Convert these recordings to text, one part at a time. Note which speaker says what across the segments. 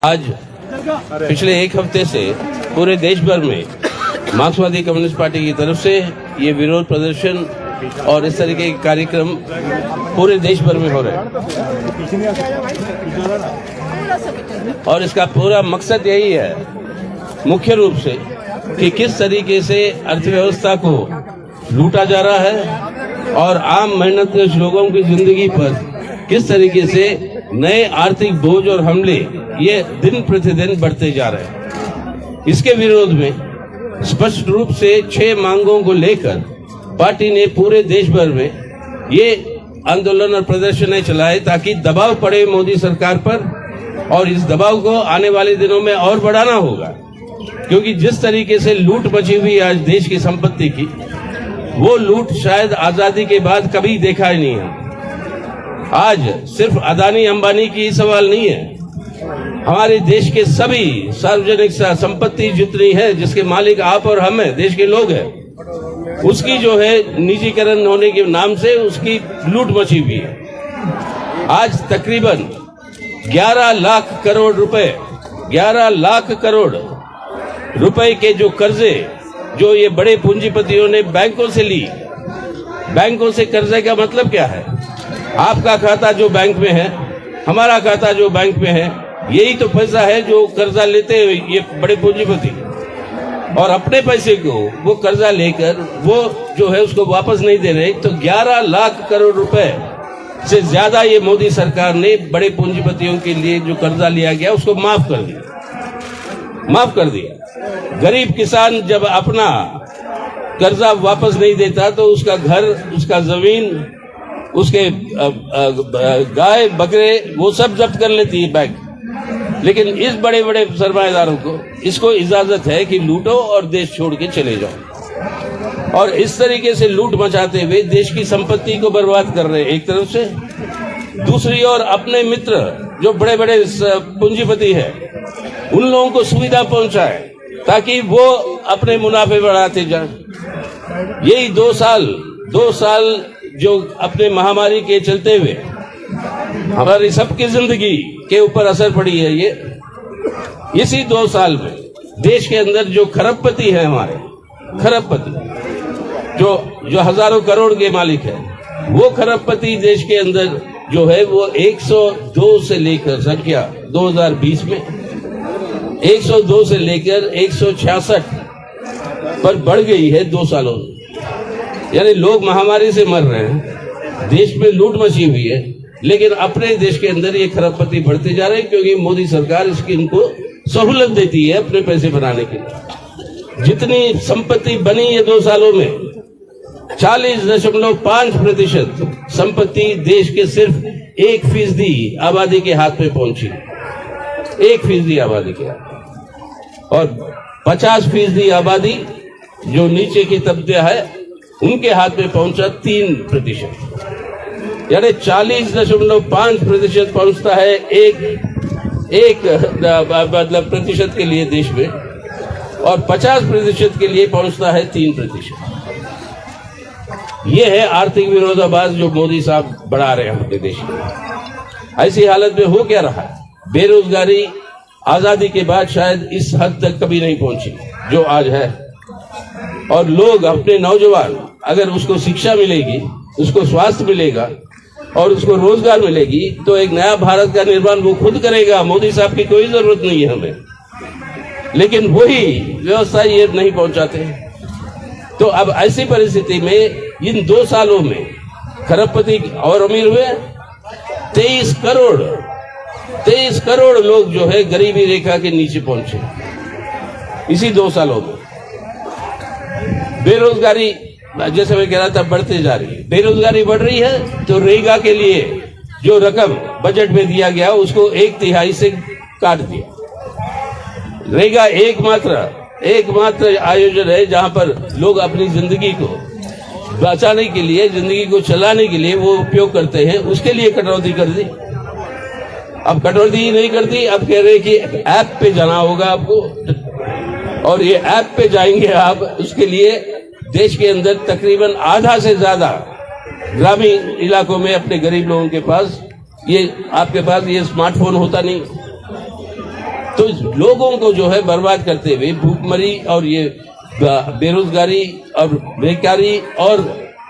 Speaker 1: आज पिछले एक हफ्ते से पूरे देश भर में मार्क्सवादी कम्युनिस्ट पार्टी की तरफ से ये विरोध प्रदर्शन और इस तरीके के कार्यक्रम पूरे देश भर में हो रहे हैं और इसका पूरा मकसद यही है मुख्य रूप से कि किस तरीके से अर्थव्यवस्था को लूटा जा रहा है और आम मेहनतकश लोगों की जिंदगी पर किस तरीके से नए आर्थिक बोझ और हमले ये दिन प्रतिदिन बढ़ते जा रहे हैं। इसके विरोध में स्पष्ट रूप से 6 मांगों को लेकर पार्टी ने पूरे देश भर में ये आंदोलन और प्रदर्शन चलाए ताकि दबाव पड़े मोदी सरकार पर और इस दबाव को आने वाले दिनों में और बढ़ाना होगा, क्योंकि जिस तरीके से लूट मची हुई आज देश की संपत्ति की, वो लूट शायद आजादी के बाद कभी देखा ही नहीं है। आज सिर्फ अदानी अंबानी की सवाल नहीं है, हमारे देश के सभी सार्वजनिक संपत्ति जितनी है जिसके मालिक आप और हम हैं, देश के लोग हैं, उसकी जो है निजीकरण होने के नाम से उसकी लूट मची हुई है। आज तकरीबन 11 लाख करोड़ रुपए 11 लाख करोड़ रुपए के जो कर्जे जो ये बड़े पूंजीपतियों ने बैंकों से ली, बैंकों से कर्जे का मतलब क्या है? आपका खाता जो बैंक में है, हमारा खाता जो बैंक में है, यही तो पैसा है जो कर्जा लेते हैं ये बड़े पूंजीपति, और अपने पैसे को वो कर्जा लेकर वो जो है उसको वापस नहीं दे रहे। तो 11 लाख करोड़ रुपए से ज्यादा ये मोदी सरकार ने बड़े पूंजीपतियों के लिए जो कर्जा लिया गया उसको माफ कर दिया। गरीब किसान जब अपना कर्जा वापस नहीं देता तो उसका घर, उसका जमीन, उसके गाय बकरे वो सब जब्त कर लेती है बैंक। लेकिन इस बड़े बड़े सरमाएदारों को इसको इजाजत है कि लूटो और देश छोड़ के चले जाओ, और इस तरीके से लूट मचाते हुए देश की संपत्ति को बर्बाद कर रहे हैं एक तरफ से। दूसरी ओर अपने मित्र जो बड़े बड़े पूंजीपति हैं उन लोगों को सुविधा पहुंचाए ताकि वो अपने मुनाफे बढ़ाते जाएं। यही 2 साल जो अपने महामारी के चलते हुए हमारी सबकी जिंदगी के ऊपर असर पड़ी है, ये इसी 2 साल में देश के अंदर जो खरबपति है, हमारे खरबपति जो हजारों करोड़ के मालिक है, वो खरबपति देश के अंदर जो है वो 102 से लेकर संख्या 2020 में 102 से लेकर 166 पर बढ़ गई है 2 सालों में। यानी लोग महामारी से मर रहे हैं, देश में लूट मची हुई है, लेकिन अपने देश के अंदर ये खरबपति बढ़ते जा रहे हैं क्योंकि मोदी सरकार इसकी इनको सहूलत देती है अपने पैसे बनाने के लिए। जितनी संपत्ति बनी है 2 सालों में 40.5% संपत्ति देश के सिर्फ 1% आबादी के हाथ में पहुंची, 1% आबादी के हाथ, और 50% आबादी जो नीचे की तबका है उनके हाथ में पहुंचा 3%। यानी 40.5% पहुंचता है एक मतलब प्रतिशत के लिए देश में, और 50% के लिए पहुंचता है 3%। ये है आर्थिक विरोधाभास जो मोदी साहब बढ़ा रहे हैं अपने देश में। ऐसी हालत में हो क्या रहा है? बेरोजगारी आजादी के बाद शायद इस हद तक कभी नहीं पहुंची जो आज है, और लोग अपने नौजवान अगर उसको शिक्षा मिलेगी, उसको स्वास्थ्य मिलेगा और उसको रोजगार मिलेगी तो एक नया भारत का निर्माण वो खुद करेगा। मोदी साहब की कोई जरूरत नहीं है हमें, लेकिन वही व्यवस्था ये नहीं पहुंचाते। तो अब ऐसी परिस्थिति में इन 2 सालों में खरबपति और अमीर हुए, 23 करोड़ लोग जो है गरीबी रेखा के नीचे पहुंचे इसी 2 सालों में। बेरोजगारी जैसे मैं कह रहा था बढ़ते जा रही है, बेरोजगारी बढ़ रही है तो रेगा के लिए जो रकम बजट में दिया गया उसको 1/3 से काट दिया। रेगा एकमात्र आयोजन है जहां पर लोग अपनी जिंदगी को बचाने के लिए, जिंदगी को चलाने के लिए वो उपयोग करते हैं, उसके लिए कटौती कर दी। अब कटौती ही नहीं करती, अब कह रहे कि ऐप पे जाना होगा आपको, और ये ऐप पे जाएंगे आप, उसके लिए देश के अंदर तकरीबन आधा से ज्यादा ग्रामीण इलाकों में अपने गरीब लोगों के पास ये आपके पास ये स्मार्टफोन होता नहीं। तो लोगों को जो है बर्बाद करते हुए भूखमरी और ये बेरोजगारी और बेकारी और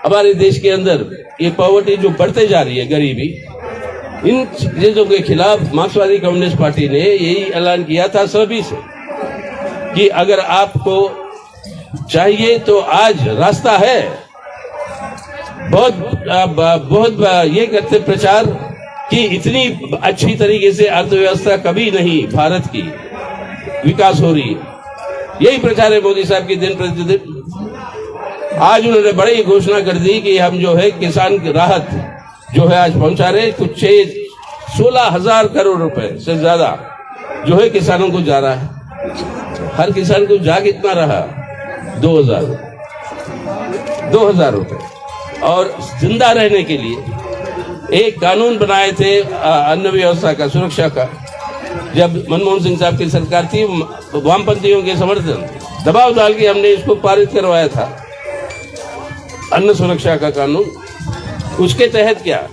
Speaker 1: हमारे देश के अंदर ये पॉवर्टी जो बढ़ते जा रही है, गरीबी, इन चीजों के खिलाफ मार्क्सवादी कम्युनिस्ट पार्टी ने यही ऐलान किया था सभी से कि अगर आपको चाहिए तो आज रास्ता है। बहुत ये करते प्रचार कि इतनी अच्छी तरीके से अर्थव्यवस्था कभी नहीं भारत की विकास हो रही है, यही प्रचार है मोदी साहब की दिन प्रतिदिन। आज उन्होंने बड़ी घोषणा कर दी कि हम जो है किसान की राहत जो है आज पहुंचा रहे, कुछ 16,000 करोड़ रुपए से ज्यादा जो है किसानों को जा रहा है। हर किसान को जा कितना रहा? 2,000 रुपए। और जिंदा रहने के लिए एक कानून बनाए थे अन्न व्यवस्था का, सुरक्षा का, जब मनमोहन सिंह साहब की सरकार थी, वामपंथियों के समर्थन दबाव डाल के हमने इसको पारित करवाया था, अन्न सुरक्षा का कानून। उसके तहत क्या?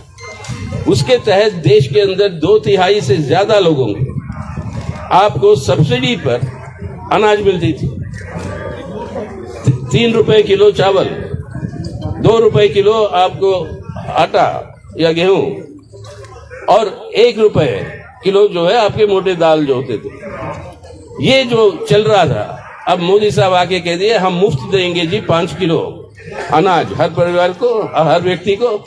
Speaker 1: उसके तहत देश के अंदर 2/3 से ज्यादा लोगों को आपको सब्सिडी पर अनाज मिलती थी। 3 रुपए किलो चावल, 2 रुपए किलो आपको आटा या गेहूं, और 1 रुपए किलो जो है आपके मोटे दाल जो होते थे। ये जो चल रहा था, अब मोदी साहब आके कह दिए हम मुफ्त देंगे जी 5 किलो अनाज हर परिवार को, हर व्यक्ति को,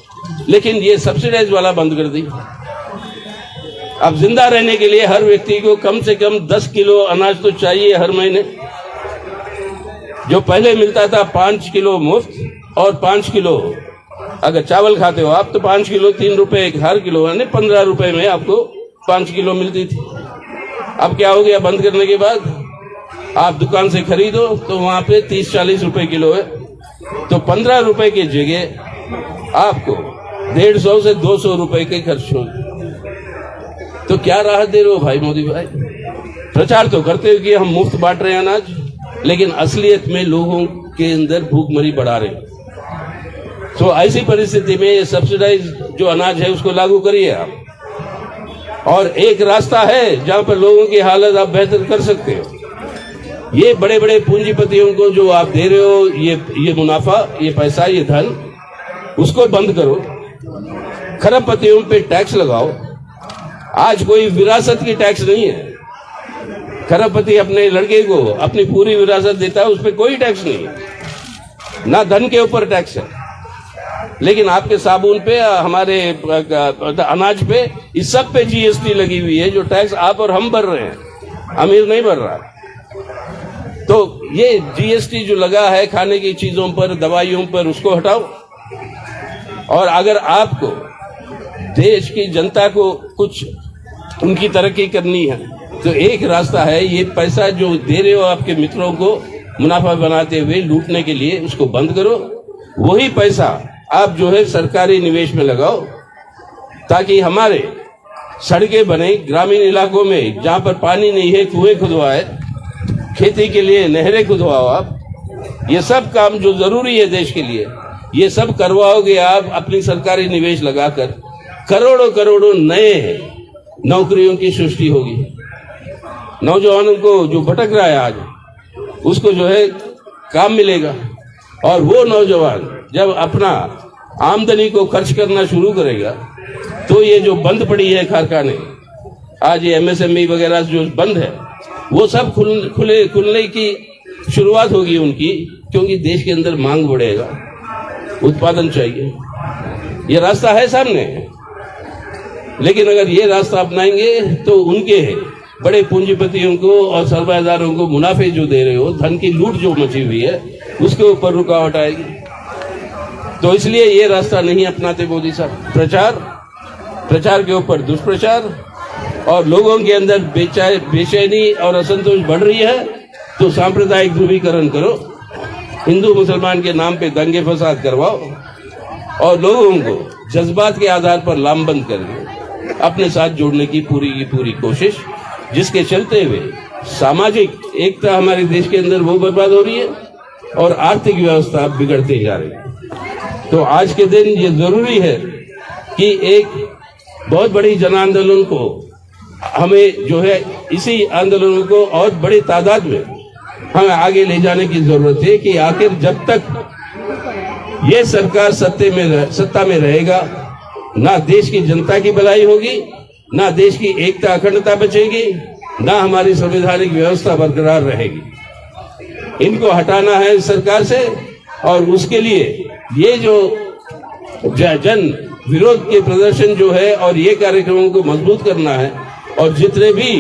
Speaker 1: लेकिन ये सब्सिडाइज वाला बंद कर दी। अब जिंदा रहने के लिए हर व्यक्ति को कम से कम 10 किलो अनाज तो चाहिए हर महीने। जो पहले मिलता था 5 किलो मुफ्त और 5 किलो अगर चावल खाते हो आप तो 5 किलो 3 रुपए हर किलो, यानी 15 रुपए में आपको 5 किलो मिलती थी। अब क्या हो गया? बंद करने के बाद आप दुकान से खरीदो तो वहां पे 30-40 रुपए किलो है, तो 15 रुपए की जगह आपको 150 से 200 रुपए के खर्च हो। तो क्या राहत दे रहे हो भाई मोदी भाई? प्रचार तो करते हो कि हम मुफ्त बांट रहे हैं अनाज, लेकिन असलियत में लोगों के अंदर भूखमरी बढ़ा रहे हैं। तो ऐसी परिस्थिति में ये सब्सिडाइज जो अनाज है उसको लागू करिए आप, और एक रास्ता है जहां पर लोगों की हालत आप बेहतर कर सकते हो। ये बड़े बड़े पूंजीपतियों को जो आप दे रहे हो ये मुनाफा, ये पैसा, ये धन, उसको बंद करो। खरबपतियों पे टैक्स लगाओ। आज कोई विरासत की टैक्स नहीं है। खरबपति अपने लड़के को अपनी पूरी विरासत देता है, उस पर कोई टैक्स नहीं है, ना धन के ऊपर टैक्स है। लेकिन आपके साबुन पे, हमारे अनाज पे, इस सब पे जीएसटी लगी हुई है, जो टैक्स आप और हम भर रहे हैं, अमीर नहीं भर रहा। तो ये जीएसटी जो लगा है खाने की चीजों पर, दवाइयों पर, उसको हटाओ। और अगर आपको देश की जनता को कुछ उनकी तरक्की करनी है तो एक रास्ता है, ये पैसा जो दे रहे हो आपके मित्रों को मुनाफा बनाते हुए लूटने के लिए, उसको बंद करो। वही पैसा आप जो है सरकारी निवेश में लगाओ, ताकि हमारे सड़कें बने, ग्रामीण इलाकों में जहां पर पानी नहीं है कुएं खुदवाए, खेती के लिए नहरें खुदवाओ आप। ये सब काम जो जरूरी है देश के लिए, ये सब करवाओगे आप अपनी सरकारी निवेश लगाकर, करोड़ों करोड़ों नए नौकरियों की सृष्टि होगी। नौजवानों को जो भटक रहा है आज, उसको जो है काम मिलेगा। और वो नौजवान जब अपना आमदनी को खर्च करना शुरू करेगा तो ये जो बंद पड़ी है कारखाने, आज ये एमएसएमई वगैरह जो बंद है, वो सब खुलने की शुरुआत होगी उनकी, क्योंकि देश के अंदर मांग बढ़ेगा, उत्पादन चाहिए। ये रास्ता है सामने। लेकिन अगर ये रास्ता अपनाएंगे तो उनके बड़े पूंजीपतियों को और सरमायादारों को मुनाफे जो दे रहे हो, धन की लूट जो मची हुई है, उसके ऊपर रुकावट आएगी। तो इसलिए ये रास्ता नहीं अपनाते मोदी साहब। प्रचार के ऊपर दुष्प्रचार, और लोगों के अंदर बेचैनी और असंतोष बढ़ रही है तो सांप्रदायिक ध्रुवीकरण करो, हिंदू मुसलमान के नाम पे दंगे फसाद करवाओ, और लोगों को जज्बात के आधार पर लामबंद करके अपने साथ जोड़ने की पूरी कोशिश, जिसके चलते हुए सामाजिक एकता हमारे देश के अंदर वो बर्बाद हो रही है और आर्थिक व्यवस्था बिगड़ते जा रही है। तो आज के दिन ये जरूरी है कि एक बहुत बड़ी जन आंदोलन को हमें जो है इसी आंदोलन को और बड़ी तादाद में हमें आगे ले जाने की जरूरत है कि आखिर जब तक ये सरकार सत्ता में रहेगा, ना देश की जनता की भलाई होगी, ना देश की एकता अखंडता बचेगी, ना हमारी संवैधानिक व्यवस्था बरकरार रहेगी। इनको हटाना है इस सरकार से, और उसके लिए ये जो जन विरोध के प्रदर्शन जो है और ये कार्यक्रमों को मजबूत करना है, और जितने भी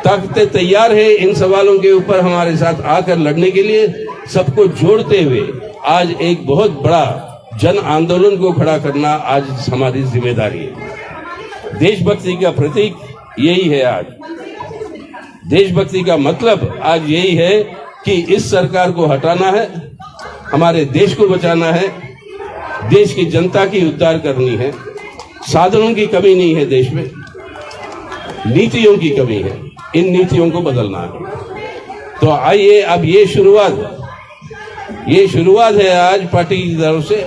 Speaker 1: ताकतें तैयार है इन सवालों के ऊपर हमारे साथ आकर लड़ने के लिए, सबको जोड़ते हुए आज एक बहुत बड़ा जन आंदोलन को खड़ा करना आज हमारी जिम्मेदारी है। देशभक्ति का प्रतीक यही है। आज देशभक्ति का मतलब आज यही है कि इस सरकार को हटाना है, हमारे देश को बचाना है, देश की जनता की उद्धार करनी है। साधनों की कमी नहीं है देश में, नीतियों की कमी है, इन नीतियों को बदलना है। तो आइए, अब ये शुरुआत है आज पार्टी की तरफ से।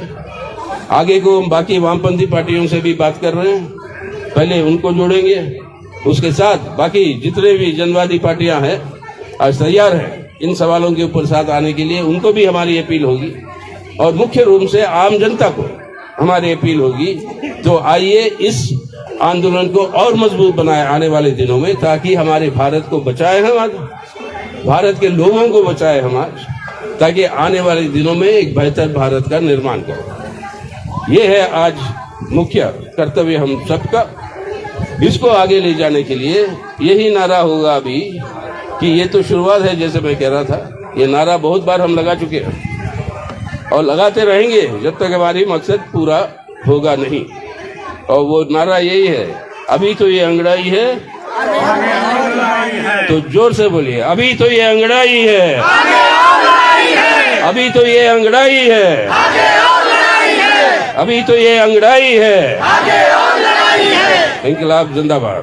Speaker 1: आगे को हम बाकी वामपंथी पार्टियों से भी बात कर रहे हैं, पहले उनको जोड़ेंगे, उसके साथ बाकी जितने भी जनवादी पार्टियां हैं आज तैयार हैं इन सवालों के ऊपर साथ आने के लिए, उनको भी हमारी अपील होगी, और मुख्य रूप से आम जनता को हमारी अपील होगी। तो आइए इस आंदोलन को और मजबूत बनाए आने वाले दिनों में, ताकि हमारे भारत को बचाए हम आज, भारत के लोगों को बचाए हम आज, ताकि आने वाले दिनों में एक बेहतर भारत का निर्माण करें। ये है आज मुख्य कर्तव्य हम सबका। इसको आगे ले जाने के लिए यही नारा होगा अभी कि ये तो शुरुआत है, जैसे मैं कह रहा था, ये नारा बहुत बार हम लगा चुके हैं और लगाते रहेंगे जब तक हमारी मकसद पूरा होगा नहीं। और वो नारा यही है, अभी तो ये अंगड़ाई है, तो जोर से बोलिए, अभी तो ये अंगड़ाई है, अभी तो ये अंगड़ाई है, अभी तो ये अंगड़ाई है। इंकलाब जिंदाबाद।